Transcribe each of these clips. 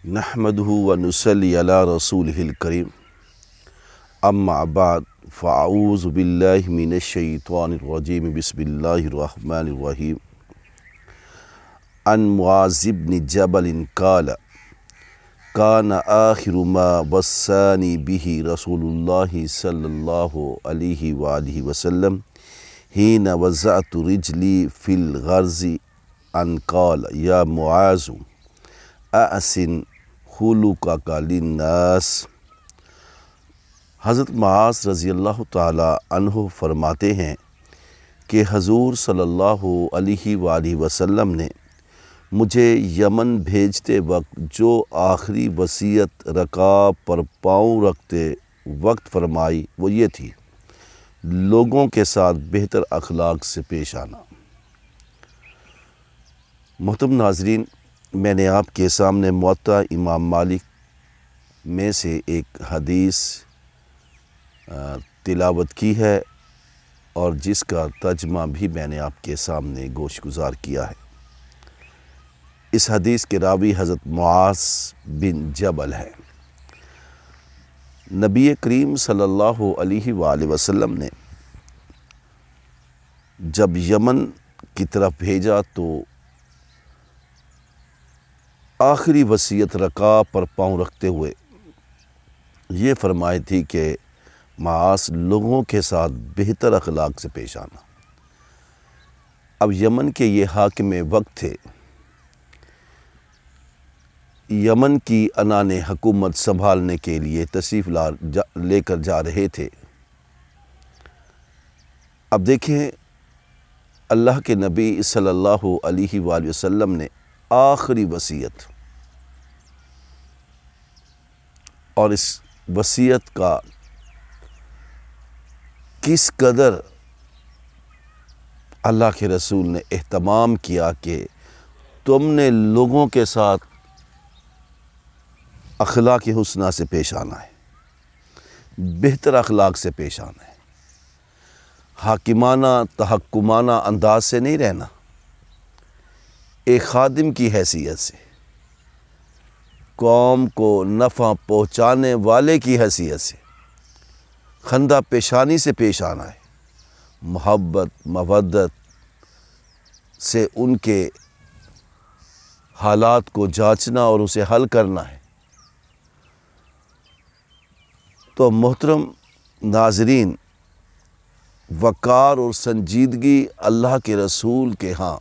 نحمده ونصلي على رسوله الكريم اما بعد فاعوذ باللہ من الشیطان الرجیم بسم اللہ الرحمن الرحیم عن معاذ بن جبل قال كان آخر ما وصاني به رسول الله صلى الله عليه وآله وسلم حين وضعت رجلي في الغرز أن قال يا معاذ أحسن خلقك للناس۔ حضرت معاذ رضی اللہ تعالی عنہ فرماتے ہیں کہ حضور صلی اللہ علیہ وآلہ وسلم نے مجھے یمن بھیجتے وقت جو آخری وصیت رکاب پر پاؤں رکھتے وقت فرمائی وہ یہ تھی: لوگوں کے ساتھ بہتر اخلاق سے پیش آنا۔ محترم ناظرین، میں نے آپ کے سامنے موطا امام مالک میں سے ایک حدیث تلاوت کی ہے اور جس کا ترجمہ بھی میں نے آپ کے سامنے گوش گزار کیا ہے۔ اس حدیث کے راوی حضرت معاذ بن جبل ہے۔ نبی کریم صلی اللہ علیہ وآلہ وسلم نے جب یمن کی طرف بھیجا تو آخری وصیت رکاب پر پاؤں رکھتے ہوئے یہ فرمائی تھی کہ معاذ لوگوں کے ساتھ بہتر اخلاق سے پیش آنا۔ اب یمن کے یہ حاکم وقت تھے، یمن کی عنان حکومت سنبھالنے کے لیے تشریف لے کر جا رہے تھے۔ اب دیکھیں، اللہ کے نبی صلی اللہ علیہ وآلہ وسلم نے آخری وصیت اور اس وصیت کا کس قدر اللہ کے رسول نے اہتمام کیا کہ تم نے لوگوں کے ساتھ اخلاق حسنہ سے پیش آنا ہے، بہتر اخلاق سے پیش آنا ہے، حاکمانہ تحکمانہ انداز سے نہیں رہنا، ایک خادم کی حیثیت سے، قوم کو نفع پہنچانے والے کی حیثیت سے، خندہ پیشانی سے پیش آنا ہے، محبت مودت سے ان کے حالات کو جانچنا اور اسے حل کرنا ہے۔ تو محترم ناظرین، وقار اور سنجیدگی اللہ کے رسول کے ہاں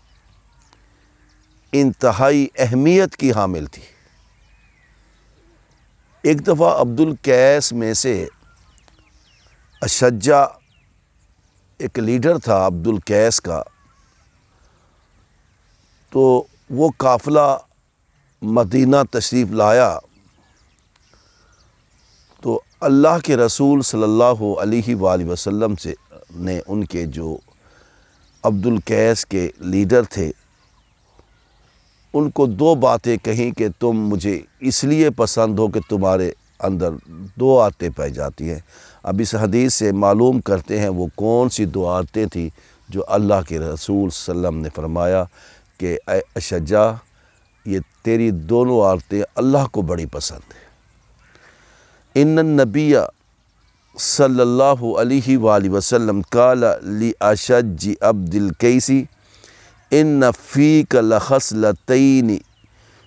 انتہائی اہمیت کی حامل تھی۔ ایک دفعہ عبد القیس میں سے اشجع ایک لیڈر تھا عبد القیس کا، تو وہ قافلہ مدینہ تشریف لایا تو اللہ کے رسول صلی اللہ علیہ وآلہ وسلم نے ان کے جو عبد القیس کے لیڈر تھے ان کو دو باتیں کہیں کہ تم مجھے اس لیے پسند ہو کہ تمہارے اندر دو عادتیں پائی جاتی ہیں۔ اب اس حدیث سے معلوم کرتے ہیں وہ کون سی دو عادتیں تھیں جو اللہ کے رسول صلی اللہ علیہ وسلم نے فرمایا کہ اے اشجع، یہ تیری دونوں عادتیں اللہ کو بڑی پسند ہیں۔ ان النبی صلی اللہ علیہ وآلہ وسلم قال لأشج عبد القیس ان فیک لخصلتین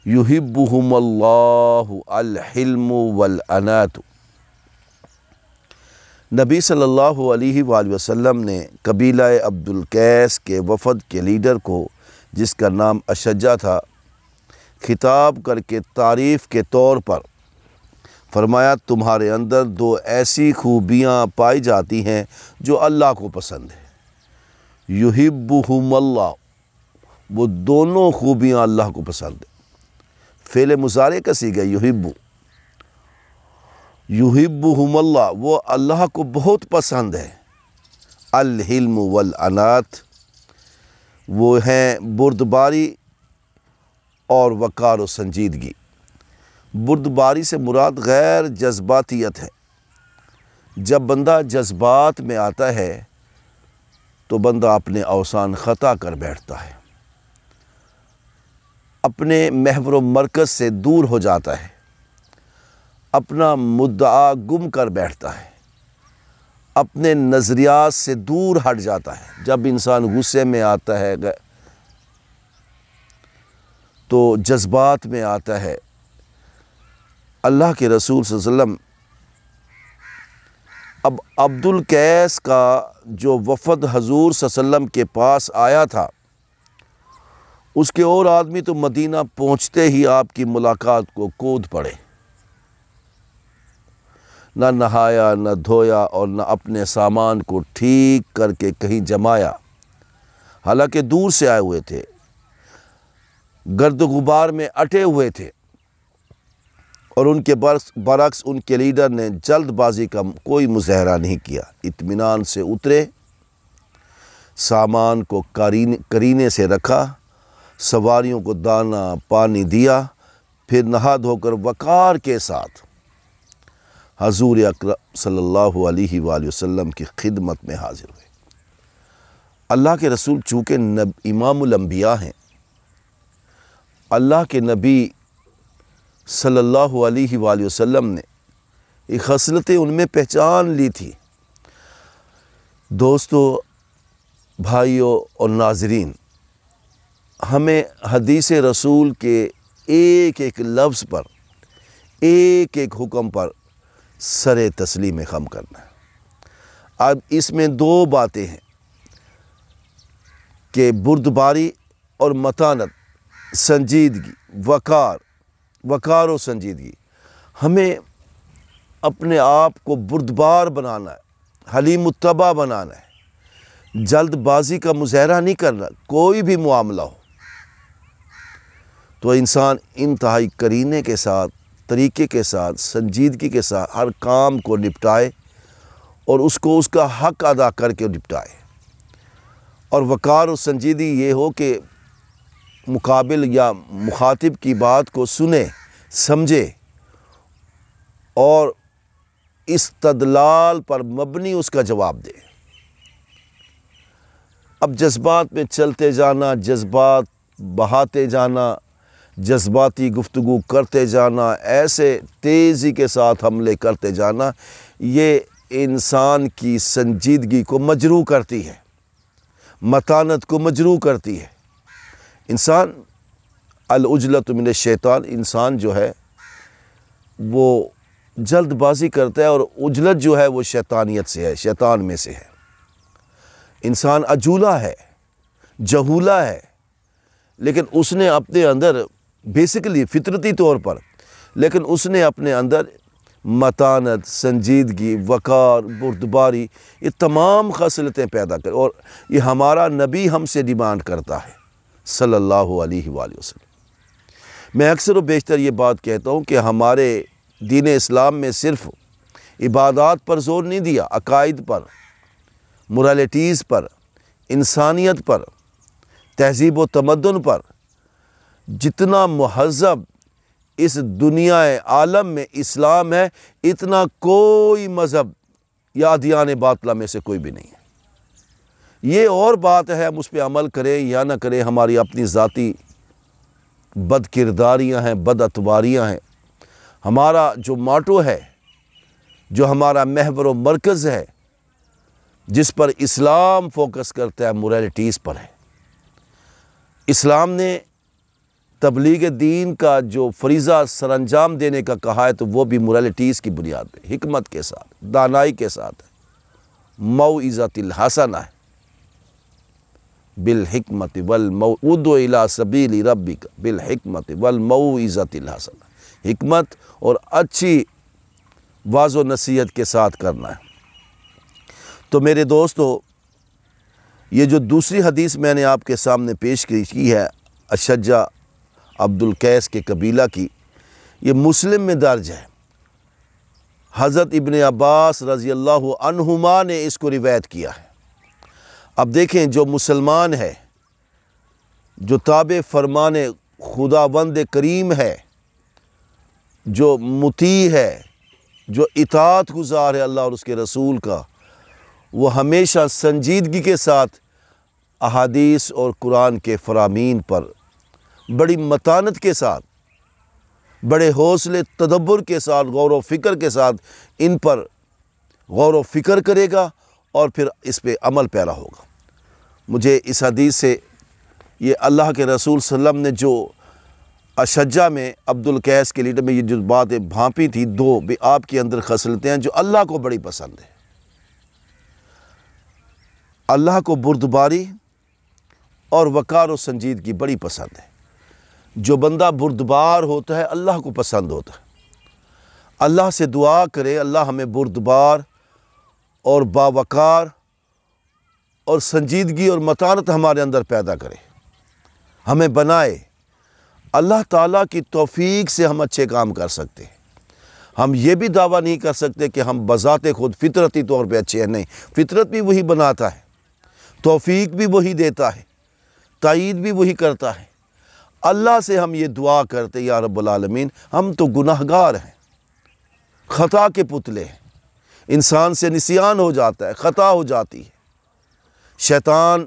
یحبہم اللہ الحلم والانات۔ نبی صلی اللہ علیہ وآلہ وسلم نے قبیلہ عبد القیس کے وفد کے لیڈر کو، جس کا نام اشجع تھا، خطاب کر کے تعریف کے طور پر فرمایا تمہارے اندر دو ایسی خوبیاں پائی جاتی ہیں جو اللہ کو پسند ہے۔ یحبہم اللہ، وہ دونوں خوبیاں اللہ کو پسند ہیں۔ فعل مضارع کا صیغہ یحبہم اللہ، وہ اللہ کو بہت پسند ہے۔ الحلم والانات، وہ ہیں بردباری اور وقار و سنجیدگی۔ بردباری سے مراد غیر جذباتیت ہے۔ جب بندہ جذبات میں آتا ہے تو بندہ اپنے اوسان خطا کر بیٹھتا ہے۔ اپنے محور و مرکز سے دور ہو جاتا ہے، اپنا مدعا گم کر بیٹھتا ہے، اپنے نظریات سے دور ہٹ جاتا ہے۔ جب انسان غصے میں آتا ہے تو جذبات میں آتا ہے، اللہ کے رسول صلی اللہ علیہ وسلم اب عبد القیس کا جو وفد حضور صلی اللہ علیہ وسلم کے پاس آیا تھا، اس کے اور آدمی تو مدینہ پہنچتے ہی آپ کی ملاقات کو کود پڑے، نہ نہایا نہ دھویا اور نہ اپنے سامان کو ٹھیک کر کے کہیں جمایا، حالانکہ دور سے آئے ہوئے تھے، گرد و غبار میں اٹے ہوئے تھے، اور ان کے برعکس ان کے لیڈر نے جلد بازی کا کوئی مظاہرہ نہیں کیا، اطمینان سے اترے، سامان کو کرینے سے رکھا، سواریوں کو دانا پانی دیا، پھر نہا دھو کر وقار کے ساتھ حضور اکرم صلی اللہ علیہ وآلہ وسلم کی خدمت میں حاضر ہوئے۔ اللہ کے رسول چونکہ امام الانبیاء ہیں، اللہ کے نبی صلی اللہ علیہ وآلہ وسلم نے ایک خصلتیں ان میں پہچان لی تھی۔ دوستو، بھائیوں اور ناظرین، ہمیں حدیث رسول کے ایک ایک لفظ پر، ایک ایک حکم پر سر تسلیم خم کرنا ہے۔ اب اس میں دو باتیں ہیں کہ بردباری اور متانت، سنجیدگی، وقار و سنجیدگی۔ ہمیں اپنے آپ کو بردبار بنانا ہے، حلیم الطبع بنانا ہے، جلد بازی کا مظاہرہ نہیں کرنا۔ کوئی بھی معاملہ ہو تو انسان انتہائی کرینے کے ساتھ، طریقے کے ساتھ، سنجیدگی کے ساتھ ہر کام کو نپٹائے اور اس کو اس کا حق ادا کر کے نپٹائے۔ اور وقار و سنجیدگی یہ ہو کہ مقابل یا مخاطب کی بات کو سنے، سمجھے اور استدلال پر مبنی اس کا جواب دے۔ اب جذبات میں چلتے جانا، جذبات بہاتے جانا، جذباتی گفتگو کرتے جانا، ایسے تیزی کے ساتھ حملے کرتے جانا، یہ انسان کی سنجیدگی کو مجروح کرتی ہے، متانت کو مجروح کرتی ہے۔ انسان العجلۃ من الشیطان، انسان جو ہے وہ جلد بازی کرتا ہے، اور عجلت جو ہے وہ شیطانیت سے ہے، شیطان میں سے ہے۔ انسان عجولہ ہے، جہولہ ہے، لیکن اس نے اپنے اندر بیسیکلی فطرتی طور پر، لیکن اس نے اپنے اندر متانت، سنجیدگی، وقار، بردباری، یہ تمام خصلتیں پیدا کر، اور یہ ہمارا نبی ہم سے ڈیمانڈ کرتا ہے صلی اللہ علیہ وآلہ وسلم۔ میں اکثر و بیشتر یہ بات کہتا ہوں کہ ہمارے دین اسلام میں صرف عبادات پر زور نہیں دیا، عقائد پر، مورالٹیز پر، انسانیت پر، تہذیب و تمدن پر۔ جتنا مہذب اس دنیا عالم میں اسلام ہے، اتنا کوئی مذہب یا ادیان باطلہ میں سے کوئی بھی نہیں ہے۔ یہ اور بات ہے ہم اس پہ عمل کریں یا نہ کریں، ہماری اپنی ذاتی بد کرداریاں ہیں، بد اتواریاں ہیں۔ ہمارا جو ماٹو ہے، جو ہمارا محور و مرکز ہے، جس پر اسلام فوکس کرتا ہے، مورالٹیز پر ہے۔ اسلام نے تبلیغ دین کا جو فریضہ سر انجام دینے کا کہا ہے تو وہ بھی مورالٹیز کی بنیاد پہ، حکمت کے ساتھ، دانائی کے ساتھ ہے، موعظۃ الحسنہ ہے، بالحکمت ادع الی سبیل ربک بالحکمت والموعظۃ الحسنہ، حکمت اور اچھی واضح و نصیحت کے ساتھ کرنا ہے۔ تو میرے دوستو، یہ جو دوسری حدیث میں نے آپ کے سامنے پیش کی ہے اشجع عبد القیس کے قبیلہ کی، یہ مسلم میں درج ہے۔ حضرت ابن عباس رضی اللہ عنہما نے اس کو روایت کیا ہے۔ اب دیکھیں، جو مسلمان ہے، جو تابع فرمان خداوند کریم ہے، جو مطیع ہے، جو اطاعت گزار ہے اللہ اور اس کے رسول کا، وہ ہمیشہ سنجیدگی کے ساتھ احادیث اور قرآن کے فرامین پر بڑی متانت کے ساتھ، بڑے حوصلے تدبر کے ساتھ، غور و فکر کے ساتھ ان پر غور و فکر کرے گا اور پھر اس پہ عمل پیرا ہوگا۔ مجھے اس حدیث سے یہ اللہ کے رسول صلی اللہ علیہ وسلم نے جو اشجع میں عبد القیس کے لیڈر میں یہ جو باتیں بھانپی تھی، دو بھی آپ کے اندر خصلتیں ہیں جو اللہ کو بڑی پسند ہے۔ اللہ کو بردباری اور وقار و سنجیدگی بڑی پسند ہے۔ جو بندہ بردبار ہوتا ہے اللہ کو پسند ہوتا ہے۔ اللہ سے دعا کرے اللہ ہمیں بردبار اور باوقار اور سنجیدگی اور متانت ہمارے اندر پیدا کرے، ہمیں بنائے۔ اللہ تعالیٰ کی توفیق سے ہم اچھے کام کر سکتے ہیں۔ ہم یہ بھی دعویٰ نہیں کر سکتے کہ ہم بذات خود فطرتی طور پہ اچھے ہیں، نہیں، فطرت بھی وہی بناتا ہے، توفیق بھی وہی دیتا ہے، تائید بھی وہی کرتا ہے۔ اللہ سے ہم یہ دعا کرتے یا رب العالمین ہم تو گناہگار ہیں، خطا کے پتلے ہیں، انسان سے نسیان ہو جاتا ہے، خطا ہو جاتی ہے، شیطان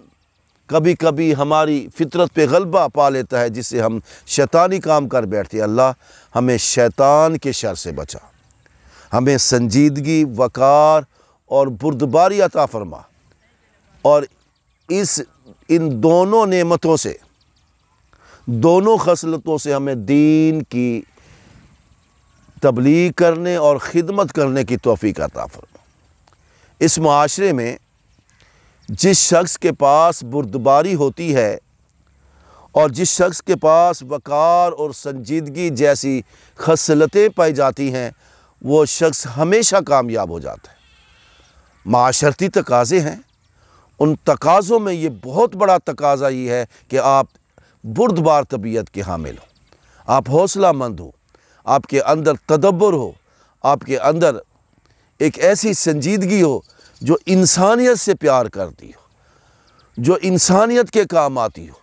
کبھی کبھی ہماری فطرت پہ غلبہ پا لیتا ہے جس سے ہم شیطانی کام کر بیٹھتے ہیں۔ اللہ ہمیں شیطان کے شر سے بچا، ہمیں سنجیدگی، وقار اور بردباری عطا فرما، اور ان دونوں نعمتوں سے، دونوں خصلتوں سے ہمیں دین کی تبلیغ کرنے اور خدمت کرنے کی توفیق عطا فرما۔ اس معاشرے میں جس شخص کے پاس بردباری ہوتی ہے اور جس شخص کے پاس وقار اور سنجیدگی جیسی خصلتیں پائی جاتی ہیں، وہ شخص ہمیشہ کامیاب ہو جاتا ہے۔ معاشرتی تقاضے ہیں، ان تقاضوں میں یہ بہت بڑا تقاضا یہ ہے کہ آپ بردبار طبیعت کے حامل ہو، آپ حوصلہ مند ہو، آپ کے اندر تدبر ہو، آپ کے اندر ایک ایسی سنجیدگی ہو جو انسانیت سے پیار کرتی ہو، جو انسانیت کے کام آتی ہو۔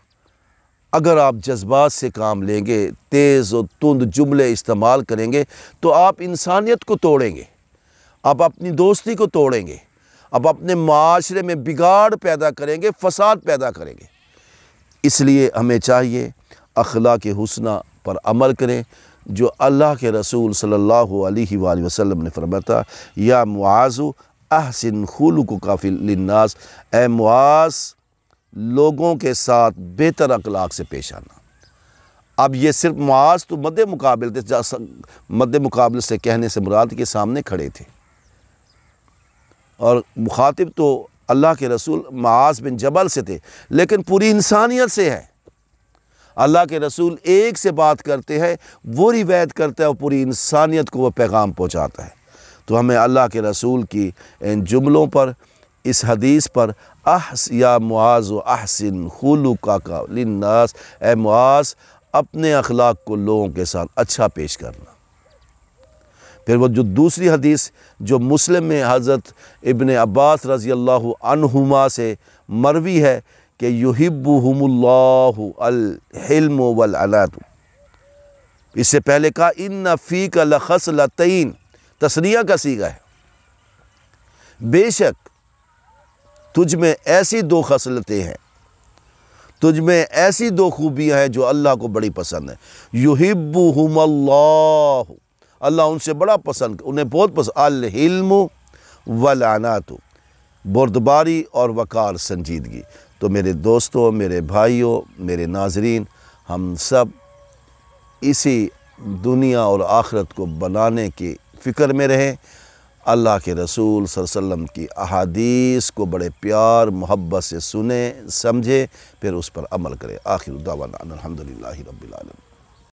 اگر آپ جذبات سے کام لیں گے، تیز و تند جملے استعمال کریں گے تو آپ انسانیت کو توڑیں گے، آپ اپنی دوستی کو توڑیں گے، آپ اپنے معاشرے میں بگاڑ پیدا کریں گے، فساد پیدا کریں گے۔ اس لیے ہمیں چاہیے اخلاق حسنہ پر عمل کریں، جو اللہ کے رسول صلی اللہ علیہ وآلہ وسلم نے فرمایا تھا، یا معاذ احسن خلقک فی للناس، اے معاذ لوگوں کے ساتھ بہتر اخلاق سے پیش آنا۔ اب یہ صرف معاذ تو مد مقابل سے کہنے سے مراد کے سامنے کھڑے تھے، اور مخاطب تو اللہ کے رسول معاذ بن جبل سے تھے، لیکن پوری انسانیت سے ہے۔ اللہ کے رسول ایک سے بات کرتے ہیں، وہ روایت کرتا ہے اور پوری انسانیت کو وہ پیغام پہنچاتا ہے۔ تو ہمیں اللہ کے رسول کی ان جملوں پر، اس حدیث پر، یا معاذ احسن خلقک للناس، اے معاذ اپنے اخلاق کو لوگوں کے ساتھ اچھا پیش کرنا۔ پھر وہ جو دوسری حدیث جو مسلم میں حضرت ابن عباس رضی اللہ عنہما سے مروی ہے کہ یحبہم اللہ الحلم والعنات، اس سے پہلے کہا ان فیک لخصلتین، تثنیہ کا صیغہ ہے، بے شک تجھ میں ایسی دو خصلتیں ہیں، تجھ میں ایسی دو خوبیاں ہیں جو اللہ کو بڑی پسند ہیں۔ یحبہم اللہ، اللہ ان سے بڑا پسند، انہیں بہت پسند، الحلم والعنات، بردباری اور وقار سنجیدگی۔ تو میرے دوستوں، میرے بھائیوں، میرے ناظرین، ہم سب اسی دنیا اور آخرت کو بنانے کی فکر میں رہیں، اللہ کے رسول صلی اللہ علیہ وسلم کی احادیث کو بڑے پیار محبت سے سنیں، سمجھیں، پھر اس پر عمل کریں۔ آخر دعوانا الحمدللہ رب العالمین۔